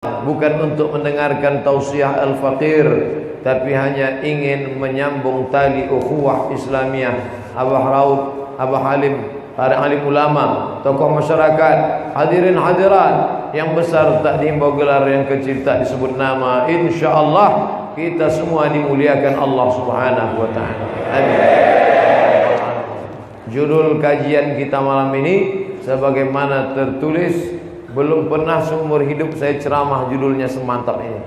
bukan untuk mendengarkan tausiah al-faqir, tapi hanya ingin menyambung tali ukhuwah Islamiyah. Abah Raud, Abah Halim, para alim ulama, tokoh masyarakat, hadirin hadirat yang besar tak diimbau gelar, yang kecil tak disebut nama. InsyaAllah kita semua dimuliakan Allah Subhanahu wa ta'ala. Amin. Judul kajian kita malam ini sebagaimana tertulis, belum pernah seumur hidup saya ceramah judulnya semantap ini.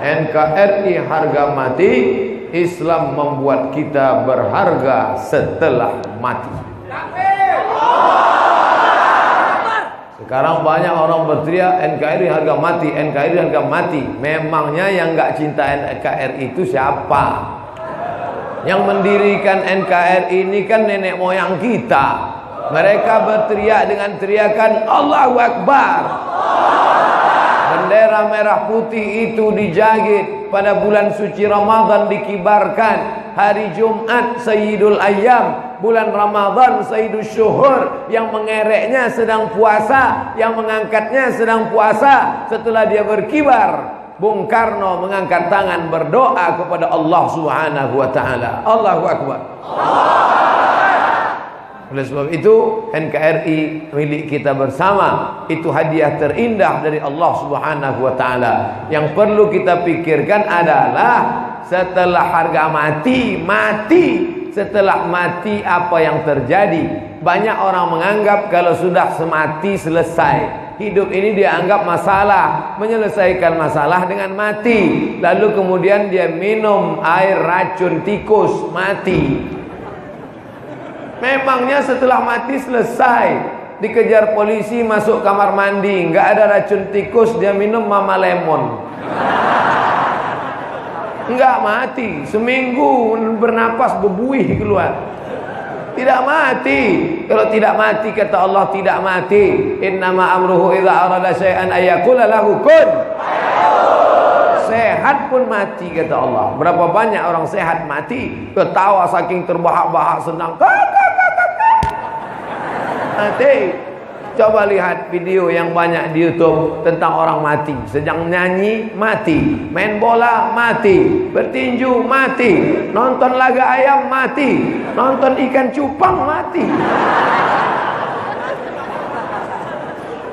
NKRI harga mati, Islam membuat kita berharga setelah mati. Sekarang banyak orang berteriak NKRI harga mati, NKRI harga mati. Memangnya yang nggak cinta NKRI itu siapa? Yang mendirikan NKRI ini kan nenek moyang kita. Mereka berteriak dengan teriakan Allahu Akbar. Bendera merah putih itu dijagit pada bulan suci Ramadan, dikibarkan. Hari Jumat Sayyidul Ayyam, bulan Ramadan Sayyidul Syuhur. Yang mengereknya sedang puasa, yang mengangkatnya sedang puasa. Setelah dia berkibar, Bung Karno mengangkat tangan berdoa kepada Allah Subhanahu wa ta'ala. Allahu Akbar. Oleh sebab itu NKRI milik kita bersama. Itu hadiah terindah dari Allah Subhanahu wa ta'ala. Yang perlu kita pikirkan adalah setelah harga mati, setelah mati apa yang terjadi. Banyak orang menganggap kalau sudah mati selesai. Hidup ini dianggap masalah, menyelesaikan masalah dengan mati. Lalu kemudian dia minum air racun tikus, mati. Memangnya setelah mati selesai. Dikejar polisi masuk kamar mandi, nggak ada racun tikus, dia minum Mama Lemon. Nggak mati, seminggu bernapas bebuih keluar. Tidak mati. Kalau tidak mati, kata Allah, tidak mati. Innama amruhu idza arada syai'an ayyaqula lahu kun. Sehat pun mati, kata Allah. Berapa banyak orang sehat mati, ketawa saking terbahak-bahak senang. Mati. Coba lihat video yang banyak di YouTube tentang orang mati. Sedang nyanyi, mati. Main bola, mati. Bertinju, mati. Nonton laga ayam, mati. Nonton ikan cupang, mati.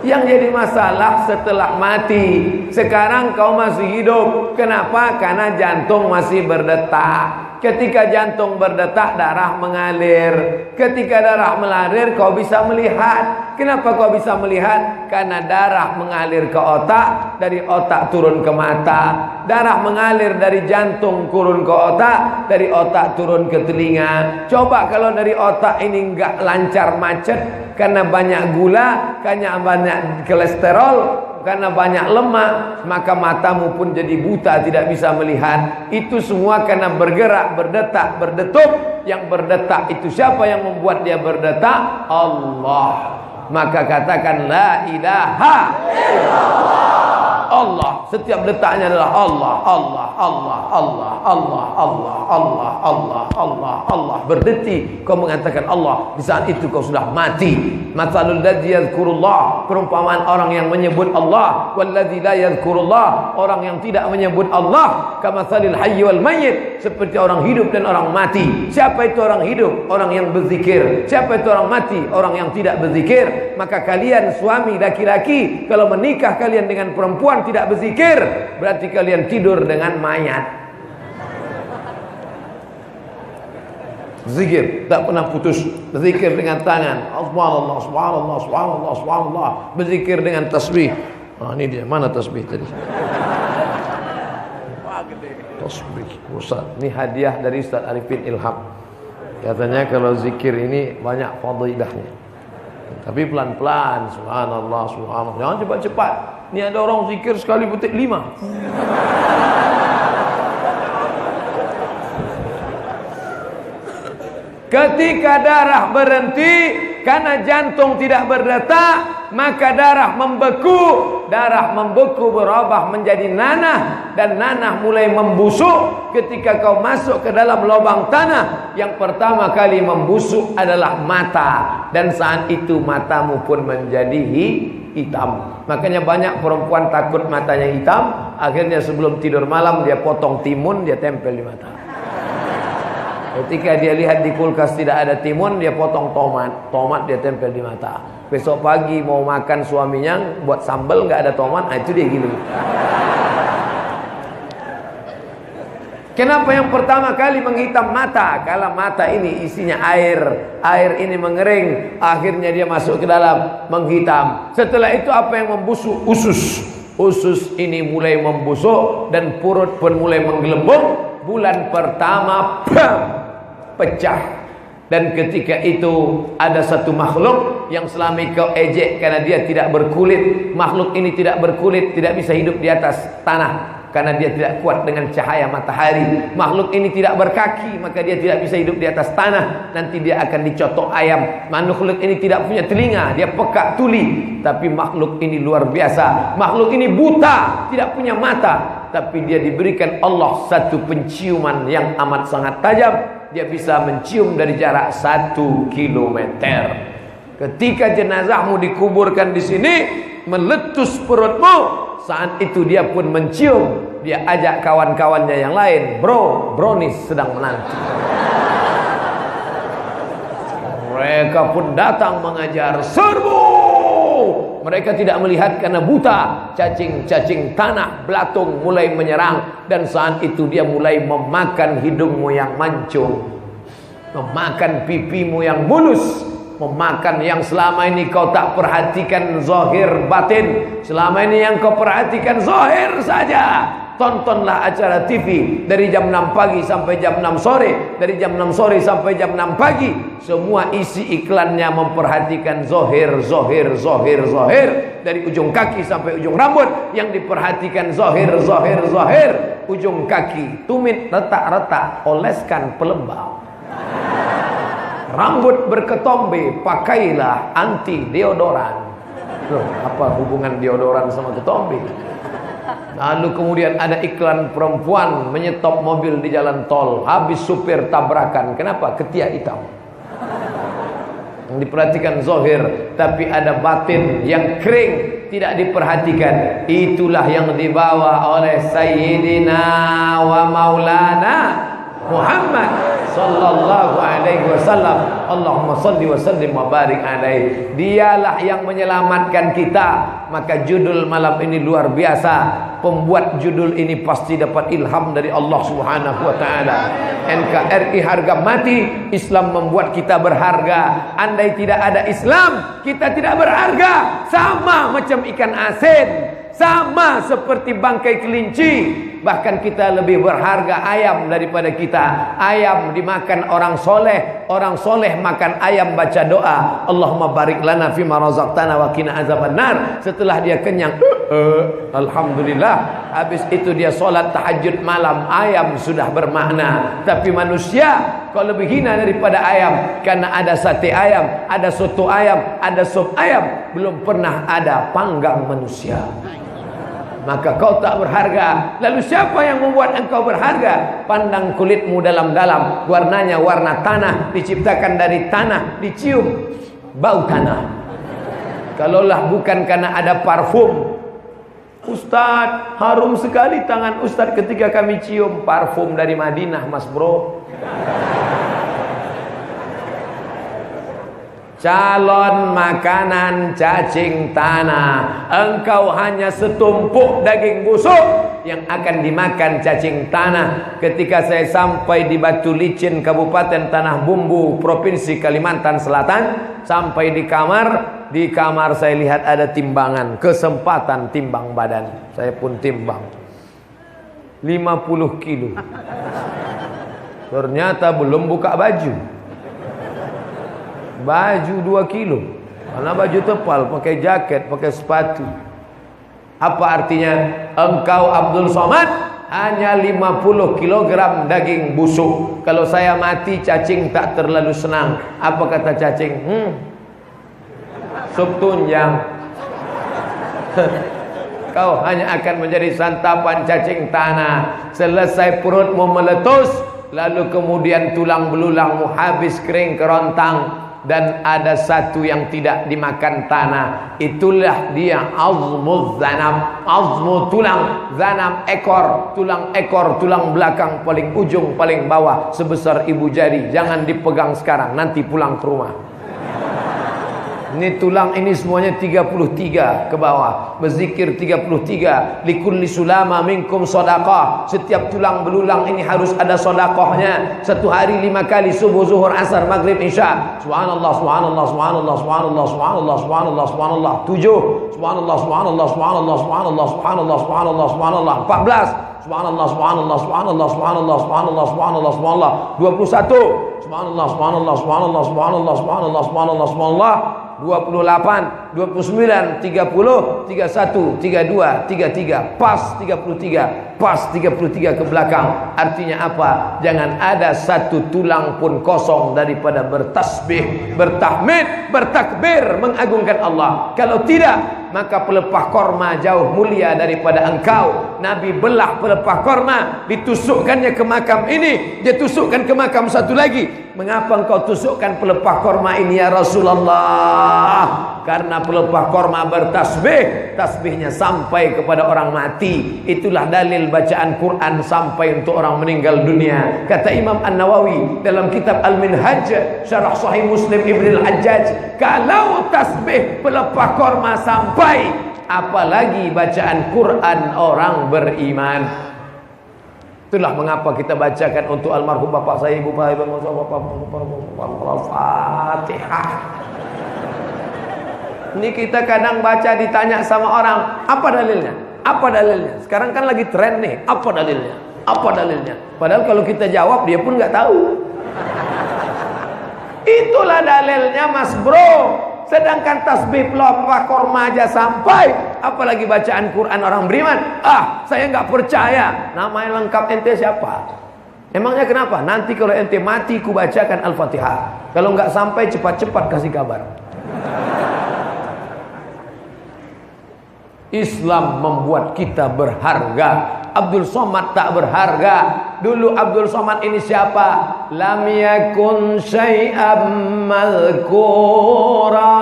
Yang jadi masalah setelah mati. Sekarang kau masih hidup. Kenapa? Karena jantung masih berdetak. Ketika jantung berdetak, darah mengalir. Ketika darah mengalir, kau bisa melihat. Kenapa kau bisa melihat? Karena darah mengalir ke otak, dari otak turun ke mata. Darah mengalir dari jantung turun ke otak, dari otak turun ke telinga. Coba kalau dari otak ini enggak lancar, macet, karena banyak gula, karena banyak kolesterol, karena banyak lemak, maka matamu pun jadi buta, tidak bisa melihat. Itu semua karena bergerak, berdetak, berdetup. Yang berdetak itu siapa yang membuat dia berdetak? Allah. Maka katakan la ilaha illallah. Allah, setiap detaknya adalah Allah, Allah, Allah, Allah, Allah, Allah, Allah, Allah, Allah, Allah. Berdetik kau mengatakan Allah, di saat itu kau sudah mati. Matsalul ladzi yadhkurullah, perumpamaan orang yang menyebut Allah, wal ladzi la yadhkurullah, orang yang tidak menyebut Allah, kamatsalil hayy wal mayyit, seperti orang hidup dan orang mati. Siapa itu orang hidup? Orang yang berzikir. Siapa itu orang mati? Orang yang tidak berzikir. Maka kalian suami laki-laki, kalau menikah kalian dengan perempuan tidak berzikir, berarti kalian tidur dengan mayat. Zikir tak pernah putus. Berzikir dengan tangan, subhanallah, subhanallah, subhanallah, subhanallah. Berzikir dengan tasbih. Ini dia, mana tasbih tadi? Tasbih Ustaz. Ini hadiah dari Ustaz Arifin Ilham. Katanya kalau zikir ini banyak fadilahnya. Tapi pelan-pelan, subhanallah, subhanallah. Jangan cepat-cepat. Ini ada orang zikir sekali petik 5. Ketika darah berhenti karena jantung tidak berdetak, maka darah membeku. Darah membeku berubah menjadi nanah, dan nanah mulai membusuk. Ketika kau masuk ke dalam lubang tanah, yang pertama kali membusuk adalah mata, dan saat itu matamu pun menjadi hitam. Makanya banyak perempuan takut matanya hitam, akhirnya sebelum tidur malam dia potong timun, dia tempel di mata. Ketika dia lihat di kulkas tidak ada timun, dia potong tomat dia tempel di mata. Besok pagi mau makan suaminya buat sambal nggak ada tomat, itu dia gini. Kenapa yang pertama kali menghitam mata? Kalau mata ini isinya air ini mengering, akhirnya dia masuk ke dalam menghitam. Setelah itu apa yang membusuk? Usus ini mulai membusuk dan perut pun mulai menggelembung. Bulan pertama pecah. Dan ketika itu ada satu makhluk yang selama kau ejek karena dia tidak berkulit. Makhluk ini tidak berkulit, tidak bisa hidup di atas tanah karena dia tidak kuat dengan cahaya matahari. Makhluk ini tidak berkaki, maka dia tidak bisa hidup di atas tanah. Nanti dia akan dicotok ayam. Makhluk ini tidak punya telinga, dia pekak tuli. Tapi makhluk ini luar biasa. Makhluk ini buta, tidak punya mata, tapi dia diberikan Allah satu penciuman yang amat sangat tajam. Dia bisa mencium dari jarak 1 kilometer. Ketika jenazahmu dikuburkan di sini, meletus perutmu. Saat itu dia pun mencium. Dia ajak kawan-kawannya yang lain, Brownies sedang menanti. Mereka pun datang mengajar, serbu. Mereka tidak melihat karena buta. Cacing-cacing tanah, belatung mulai menyerang. Dan saat itu dia mulai memakan hidungmu yang mancung, memakan pipimu yang mulus, memakan yang selama ini kau tak perhatikan zahir batin. Selama ini yang kau perhatikan zahir saja. Tontonlah acara TV dari jam 6 pagi sampai jam 6 sore, dari jam 6 sore sampai jam 6 pagi. Semua isi iklannya memperhatikan zahir. Dari ujung kaki sampai ujung rambut yang diperhatikan zahir. Ujung kaki tumit retak-retak, oleskan pelembab. Rambut berketombe, pakailah anti deodoran. Loh, apa hubungan deodoran sama ketombe? Lalu kemudian ada iklan perempuan menyetop mobil di jalan tol, habis supir tabrakan. Kenapa? Ketiak hitam. Yang diperhatikan zahir, tapi ada batin yang kering, tidak diperhatikan. Itulah yang dibawa oleh Sayyidina wa Maulana Muhammad sallallahu alaihi wasallam. Allahumma salli wa sallim wa barik alaihi. Dialah yang menyelamatkan kita. Maka judul malam ini luar biasa. Pembuat judul ini pasti dapat ilham dari Allah Subhanahu wa taala. NKRI harga mati, Islam membuat kita berharga. Andai tidak ada Islam, kita tidak berharga. Sama macam ikan asin, sama seperti bangkai kelinci. Bahkan kita lebih berharga ayam daripada kita. Ayam dimakan orang soleh makan ayam baca doa, Allahumma barik lana fima razaqtana wa qina azabannar. Setelah dia kenyang, alhamdulillah. Habis itu dia solat tahajud malam, ayam sudah bermakna. Tapi manusia kau lebih hina daripada ayam, karena ada sate ayam, ada soto ayam, ada sop ayam, belum pernah ada panggang manusia. Maka kau tak berharga. Lalu siapa yang membuat engkau berharga? Pandang kulitmu dalam-dalam, warnanya warna tanah, diciptakan dari tanah, dicium bau tanah. Kalaulah bukan karena ada parfum, Ustaz, harum sekali tangan Ustaz ketika kami cium. Parfum dari Madinah, mas bro. Calon makanan cacing tanah. Engkau hanya setumpuk daging busuk yang akan dimakan cacing tanah. Ketika saya sampai di Batu Licin, Kabupaten Tanah Bumbu, Provinsi Kalimantan Selatan, sampai di kamar saya lihat ada timbangan, kesempatan timbang badan. Saya pun timbang 50 kilo. Ternyata belum buka baju. Baju 2 kilo, karena baju tepal, pakai jaket, pakai sepatu. Apa artinya? Engkau Abdul Somad hanya 50 kilogram daging busuk. Kalau saya mati, cacing tak terlalu senang. Apa kata cacing? Sup tunjang. Kau hanya akan menjadi santapan cacing tanah. Selesai perutmu meletus, lalu kemudian tulang belulangmu habis kering kerontang. dan ada satu yang tidak dimakan tanah. Itulah dia azmuz zanab. Azmu tulang, zanab ekor, tulang belakang paling ujung paling bawah sebesar ibu jari. Jangan dipegang sekarang, nanti pulang ke rumah. Ini tulang ini semuanya 33 ke bawah. Berzikir 33. Likulli sulama minkum sadaqah. Setiap tulang belulang ini harus ada sedekahnya. Satu hari 5 kali, subuh, zuhur, asar, maghrib, isya. Subhanallah, subhanallah, subhanallah, subhanallah, subhanallah, subhanallah, subhanallah. 7. Subhanallah, subhanallah, subhanallah, subhanallah, subhanallah, subhanallah, subhanallah. 14. Subhanallah, subhanallah, subhanallah, subhanallah, subhanallah, subhanallah, subhanallah. 21. Subhanallah, subhanallah, subhanallah, subhanallah, subhanallah, subhanallah, subhanallah. 28, 29, 30, 31, 32, 33, pas 33, pas 33 ke belakang. Artinya apa? Jangan ada satu tulang pun kosong daripada bertasbih, bertahmid, bertakbir, mengagungkan Allah. Kalau tidak, maka pelepah korma jauh mulia daripada engkau. Nabi belah pelepah korma, ditusukkannya ke makam ini, dia tusukkan ke makam satu lagi. Mengapa engkau tusukkan pelepah korma ini ya Rasulullah? Karena pelepah korma bertasbih, tasbihnya sampai kepada orang mati. Itulah dalil bacaan Quran sampai untuk orang meninggal dunia. Kata Imam An-Nawawi dalam kitab Al-Minhaj Syarah Sahih Muslim Ibn Al-Hajjaj, kalau tasbih pelepah korma sampai, apalagi bacaan Quran orang beriman. Itulah mengapa kita bacakan untuk almarhum bapak saya, ibu saya, Al-Fatihah. Ini kita kadang baca ditanya sama orang, apa dalilnya? Apa dalilnya? Sekarang kan lagi tren nih, apa dalilnya? Apa dalilnya? Padahal kalau kita jawab dia pun nggak tahu. Itulah dalilnya Mas Bro. Sedangkan tasbih pelepah korma aja sampai, apalagi bacaan Quran orang beriman. Saya nggak percaya. Namanya lengkap ente siapa? Emangnya kenapa? Nanti kalau ente mati ku bacakan Al-Fatihah. Kalau nggak sampai cepat-cepat kasih kabar. Islam membuat kita berharga. Abdul Somad tak berharga. Dulu Abdul Somad ini siapa? Lam yakun syai'am malkura.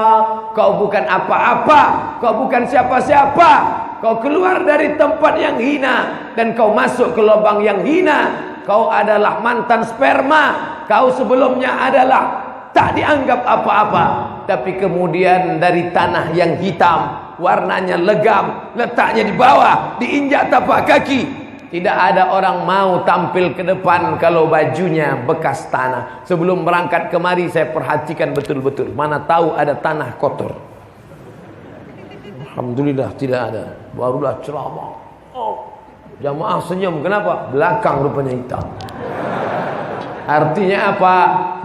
Kau bukan apa-apa, kau bukan siapa-siapa. Kau keluar dari tempat yang hina dan kau masuk ke lubang yang hina. Kau adalah mantan sperma. Kau sebelumnya adalah tak dianggap apa-apa, tapi kemudian dari tanah yang hitam, warnanya legam, letaknya di bawah, diinjak tapak kaki. Tidak ada orang mau tampil ke depan kalau bajunya bekas tanah. Sebelum berangkat kemari saya perhatikan betul-betul, mana tahu ada tanah kotor. Alhamdulillah tidak ada. Barulah ceramah. Jamaah senyum, kenapa? Belakang rupanya hitam. Artinya apa?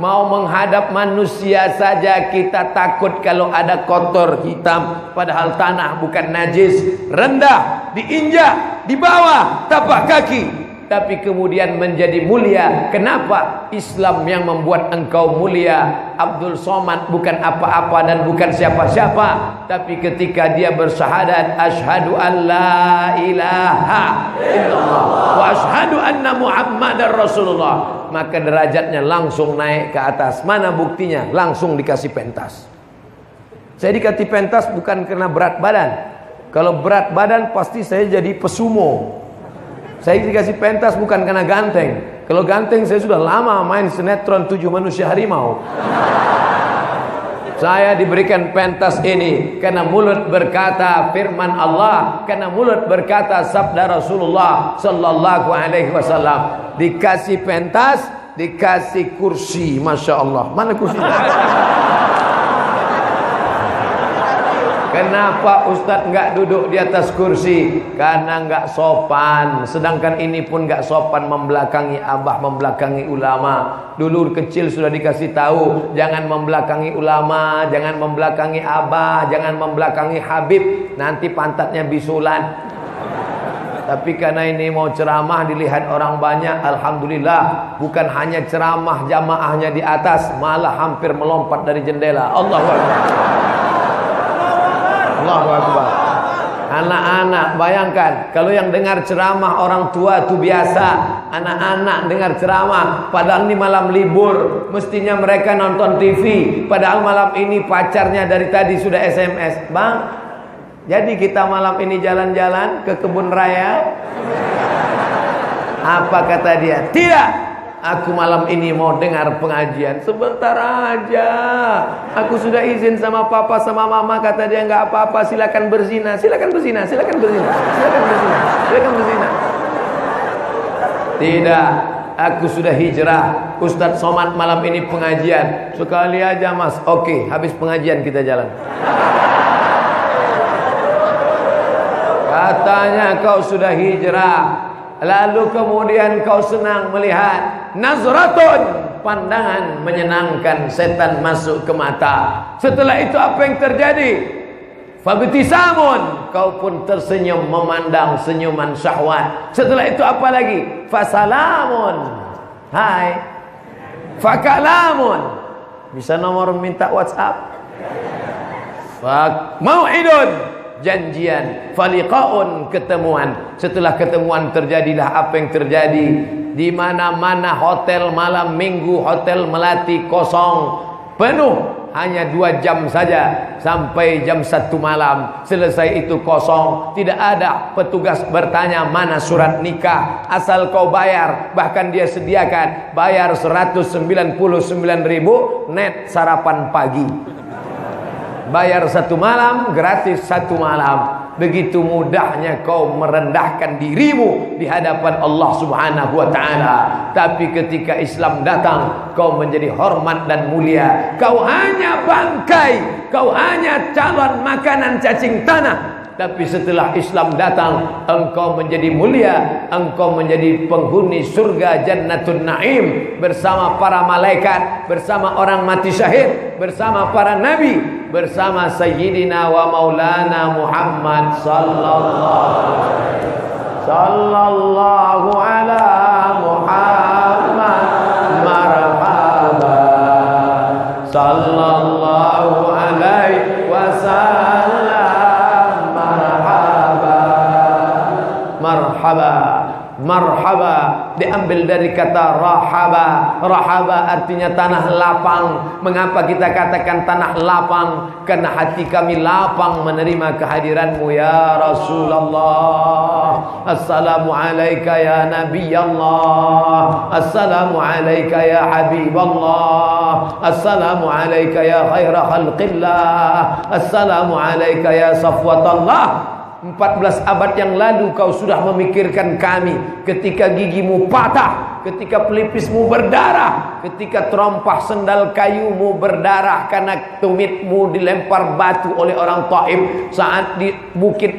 Mau menghadap manusia saja kita takut kalau ada kotor hitam. Padahal tanah bukan najis. Rendah, diinjak, di bawah tapak kaki, tapi kemudian menjadi mulia. Kenapa? Islam yang membuat engkau mulia. Abdul Somad bukan apa-apa dan bukan siapa-siapa, tapi ketika dia bersyahadat asyhadu an la ilaha illallah wa asyhadu anna muhammadar rasulullah, maka derajatnya langsung naik ke atas. Mana buktinya? Langsung dikasih pentas. Saya dikasih pentas bukan karena berat badan. Kalau berat badan pasti saya jadi pesumo. Saya dikasih pentas bukan karena ganteng. Kalau ganteng saya sudah lama main sinetron 7 Manusia Harimau. Saya diberikan pentas ini karena mulut berkata firman Allah, karena mulut berkata sabda Rasulullah sallallahu alaihi wasallam. Dikasih pentas, dikasih kursi, masya Allah. Mana kursinya? Kenapa Ustadz nggak duduk di atas kursi? Karena nggak sopan. Sedangkan ini pun nggak sopan, membelakangi abah, membelakangi ulama. Dulu kecil sudah dikasih tahu, jangan membelakangi ulama, jangan membelakangi abah, jangan membelakangi Habib. Nanti pantatnya bisulan. Tapi karena ini mau ceramah dilihat orang banyak, alhamdulillah. Bukan hanya ceramah jamaahnya di atas, malah hampir melompat dari jendela. Allahu Akbar. Allahu Akbar. Anak-anak, bayangkan kalau yang dengar ceramah orang tua itu biasa, anak-anak dengar ceramah padahal ini malam libur, mestinya mereka nonton TV, padahal malam ini pacarnya dari tadi sudah SMS. Bang, jadi kita malam ini jalan-jalan ke kebun raya? Apa kata dia? Tidak, aku malam ini mau dengar pengajian. Sebentar aja, aku sudah izin sama papa sama mama. Kata dia nggak apa-apa, silakan berzina, silakan berzina, silakan berzina, silakan berzina, silakan berzina. Tidak, aku sudah hijrah. Ustadz Somad malam ini pengajian. Sekali aja mas. Oke, habis pengajian kita jalan. Katanya kau sudah hijrah, lalu kemudian kau senang melihat nazratun, pandangan menyenangkan, setan masuk ke mata. Setelah itu apa yang terjadi? Fabtisamun, kau pun tersenyum memandang senyuman syahwat. Setelah itu apa lagi? Fasalamun, hai. Fakalamun, bisa nomor minta WhatsApp. Mau'idun, janjian. Faliqaun, ketemuan. Setelah ketemuan terjadilah apa yang terjadi. Di mana-mana hotel malam minggu, hotel Melati kosong, penuh. Hanya 2 jam saja sampai jam 1 malam. Selesai itu kosong. Tidak ada petugas bertanya mana surat nikah. Asal kau bayar. Bahkan dia sediakan bayar 199.000 net sarapan pagi. Bayar 1 malam, gratis 1 malam. Begitu mudahnya kau merendahkan dirimu di hadapan Allah Subhanahu wa ta'ala. Tapi ketika Islam datang, kau menjadi hormat dan mulia. Kau hanya bangkai, kau hanya calon makanan cacing tanah. Tapi setelah Islam datang, engkau menjadi mulia, engkau menjadi penghuni surga Jannatun Naim bersama para malaikat, bersama orang mati syahid, bersama para nabi, bersama Sayyidina wa Maulana Muhammad sallallahu ala Muhammad marhaba sallallahu alaihi wasallam. Marhaba diambil dari kata rahaba. Rahaba artinya tanah lapang. Mengapa kita katakan tanah lapang? Karena hati kami lapang menerima kehadiranmu ya Rasulullah. Assalamu alayka ya Nabi Allah. Assalamu alayka ya Habiballah. Assalamu alayka ya khaira khalqillah. Assalamu alayka ya safwatallah. 14 abad yang lalu kau sudah memikirkan kami. Ketika gigimu patah, ketika pelipismu berdarah, ketika terompah sendal kayumu berdarah karena tumitmu dilempar batu oleh orang Taif saat di bukit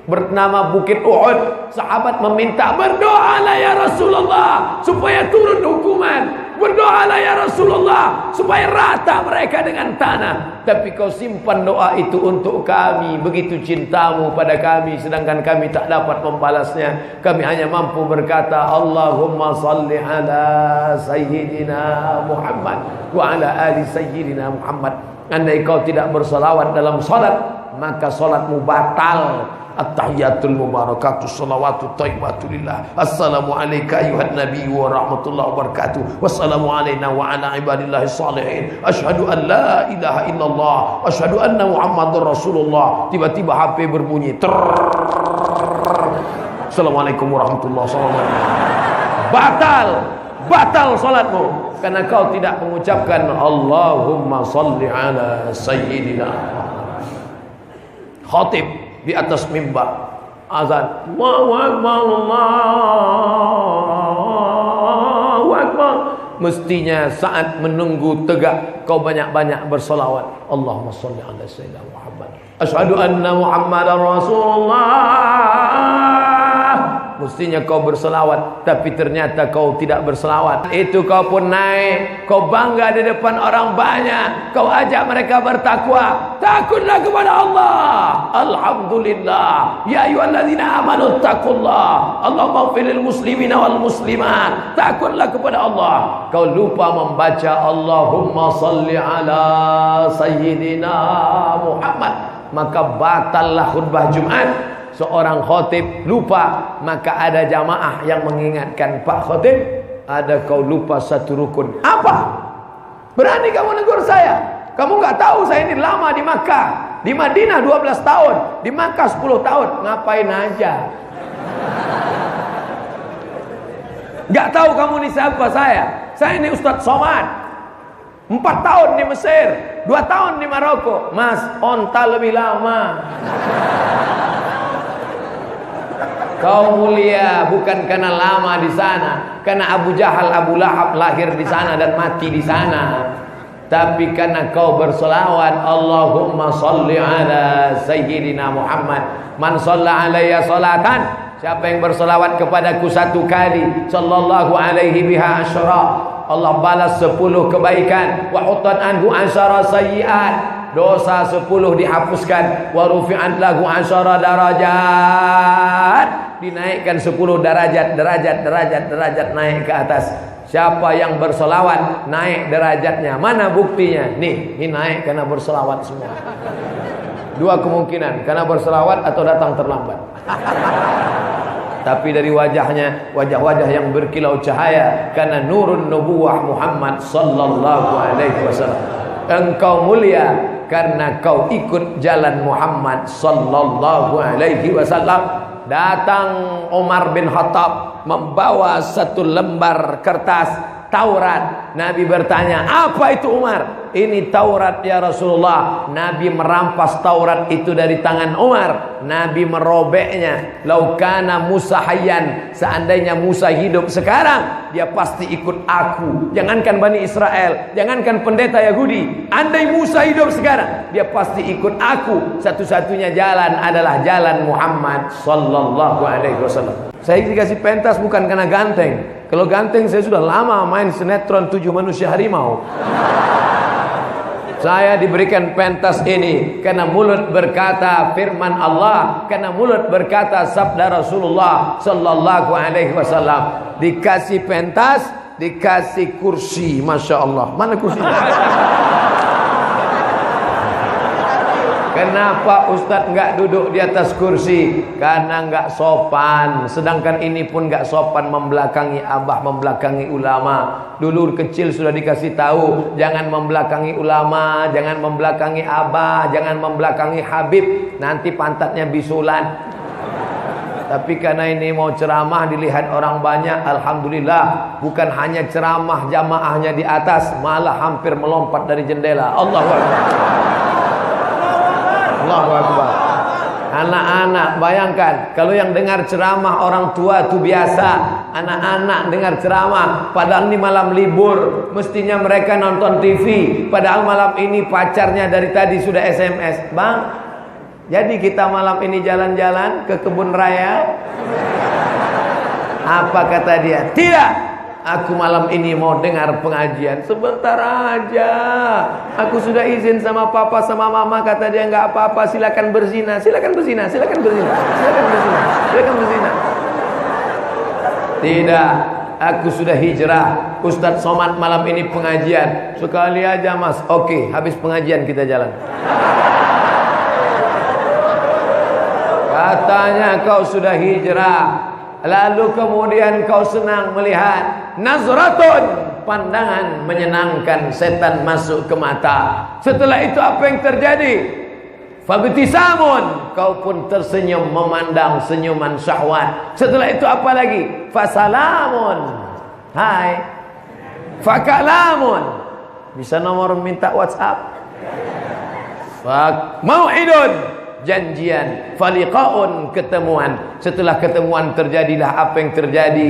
bernama Bukit Uhud. Sahabat meminta, berdoalah ya Rasulullah supaya turun hukuman. Berdoalah ya Rasulullah supaya rata mereka dengan tanah. Tapi kau simpan doa itu untuk kami. Begitu cintamu pada kami, sedangkan kami tak dapat membalasnya. Kami hanya mampu berkata Allahumma salli ala Sayyidina Muhammad wa ala ali Sayyidina Muhammad. Andai kau tidak bersalawat dalam salat, maka salatmu batal. At-tahiyatul mubarakatuh salawatu thayyibatu lillah. Assalamu alayka ayuhan nabiy wa rahmatullahi wa barakatuh. Wassalamu alayna wa ala ibadillahi salihin. Asyhadu an la ilaha illallah, asyhadu anna Muhammadar Rasulullah. Tiba-tiba HP berbunyi. Assalamualaikum warahmatullahi wabarakatuh. Batal salatmu karena kau tidak mengucapkan Allahumma salli ala sayyidina. Khatib di atas mimbar azan, Allahu Akbar, Allahu Akbar. Mestinya saat menunggu tegak kau banyak-banyak bersolawat. Allahumma salli ala sayyidina Muhammad. Asyhadu anna Muhammadar Rasulullah. Mestinya kau berselawat, tapi ternyata kau tidak berselawat. Itu kau pun naik, kau bangga di depan orang banyak, kau ajak mereka bertakwa. Takutlah kepada Allah. Alhamdulillah. Ya ayyuhalladzina amanu taqullah. Allahumma ighfir lil muslimina wal muslimat. Takutlah kepada Allah. Kau lupa membaca Allahumma salli ala sayyidina Muhammad, maka batallah khutbah Jumat. seorang khotib lupa, maka ada jamaah yang mengingatkan, Pak Khotib, ada kau lupa satu rukun. Apa? Berani kamu negur saya? Kamu nggak tahu saya ini lama di Makkah, di Madinah 12 tahun, di Makkah 10 tahun. Ngapain aja? Nggak tahu kamu ini siapa saya? Saya ini Ustadz Somad. 4 tahun di Mesir, 2 tahun di Maroko. Mas, onta lebih lama. Kau mulia bukan karena lama di sana, karena Abu Jahal, Abu Lahab lahir di sana dan mati di sana, tapi karena kau berselawat, Allahumma salli ala Sayyidina Muhammad. Man shalla alayya salatan, siapa yang berselawat kepadaku satu kali, sallallahu alaihi biha asyra, Allah balas 10 kebaikan. Wa hutat anhu asyara sayyiat, dosa 10 dihapuskan. Wa rufi'at lahu asyara darajat, dinaikkan 10 derajat naik ke atas. Siapa yang berselawat naik derajatnya. Mana buktinya? Nih, ini naik karena berselawat semua. 2 kemungkinan, karena berselawat atau datang terlambat. Tapi dari wajahnya, wajah-wajah yang berkilau cahaya, karena nurun nubuwah Muhammad sallallahu alaihi wasallam. Engkau mulia karena kau ikut jalan Muhammad sallallahu alaihi wasallam. Datang Umar bin Khattab membawa 1 lembar kertas Taurat. Nabi bertanya, apa itu Umar? Ini Taurat ya Rasulullah. Nabi merampas Taurat itu dari tangan Umar. Nabi merobeknya. Laukana Musa hayyan, seandainya Musa hidup sekarang, dia pasti ikut aku. Jangankan Bani Israel, jangankan pendeta Yahudi, andai Musa hidup sekarang, dia pasti ikut aku. Satu-satunya jalan adalah jalan Muhammad sallallahu alaihi wasallam. Saya dikasih pentas bukan karena ganteng. Kalau ganteng saya sudah lama main sinetron 7 Manusia Harimau. Saya diberikan pentas ini karena mulut berkata firman Allah, karena mulut berkata sabda Rasulullah sallallahu alaihi wasallam. Dikasih pentas, dikasih kursi, masya Allah. Mana kursinya? Kenapa Ustadz nggak duduk di atas kursi? Karena nggak sopan. Sedangkan ini pun nggak sopan, membelakangi abah, membelakangi ulama. Dulu kecil sudah dikasih tahu, jangan membelakangi ulama, jangan membelakangi abah, jangan membelakangi Habib, nanti pantatnya bisulan. Tapi karena ini mau ceramah dilihat orang banyak, alhamdulillah, bukan hanya ceramah jamaahnya di atas, malah hampir melompat dari jendela. Allahu Akbar. Allahu Akbar. Anak-anak, bayangkan kalau yang dengar ceramah orang tua itu biasa, anak-anak dengar ceramah, padahal ini malam libur, mestinya mereka nonton TV, padahal malam ini pacarnya dari tadi sudah SMS, Bang, jadi kita malam ini jalan-jalan ke kebun raya. Apa kata dia? Tidak, aku malam ini mau dengar pengajian. Sebentar aja, aku sudah izin sama papa sama mama. Kata dia nggak apa-apa, silakan berzina, silakan berzina, silakan berzina, silakan berzina, silakan berzina. Tidak, aku sudah hijrah. Ustadz Somad malam ini pengajian. Sekali aja mas. Oke, habis pengajian kita jalan. Katanya kau sudah hijrah, lalu kemudian kau senang melihat nazratun, pandangan menyenangkan, setan masuk ke mata. Setelah itu apa yang terjadi? Fabtisamun, kau pun tersenyum memandang senyuman syahwat. Setelah itu apa lagi? Fasalamun, hai. Fakalamun, bisa nomor minta WhatsApp. Mau'idun, janjian. Faliqaun, ketemuan. Setelah ketemuan terjadilah apa yang terjadi.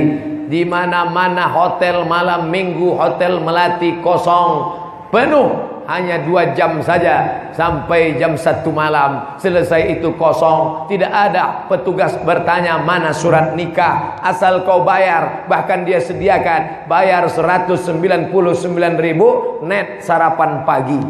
Di mana-mana hotel malam minggu, hotel Melati kosong, penuh. Hanya 2 jam saja sampai jam 1 malam. Selesai itu kosong. Tidak ada petugas bertanya mana surat nikah. Asal kau bayar. Bahkan dia sediakan bayar 199.000 net sarapan pagi.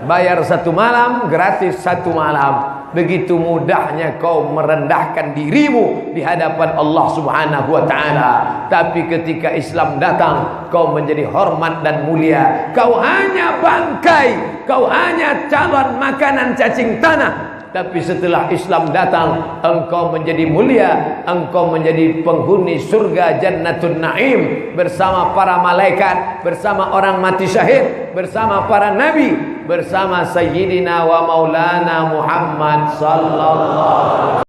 Bayar 1 malam, gratis 1 malam. Begitu mudahnya kau merendahkan dirimu di hadapan Allah Subhanahu wa ta'ala. Tapi ketika Islam datang, kau menjadi hormat dan mulia. Kau hanya bangkai, kau hanya calon makanan cacing tanah. Tapi setelah Islam datang, engkau menjadi mulia, engkau menjadi penghuni surga Jannatun Naim bersama para malaikat, bersama orang mati syahid, bersama para nabi, bersama Sayyidina wa Maulana Muhammad sallallahu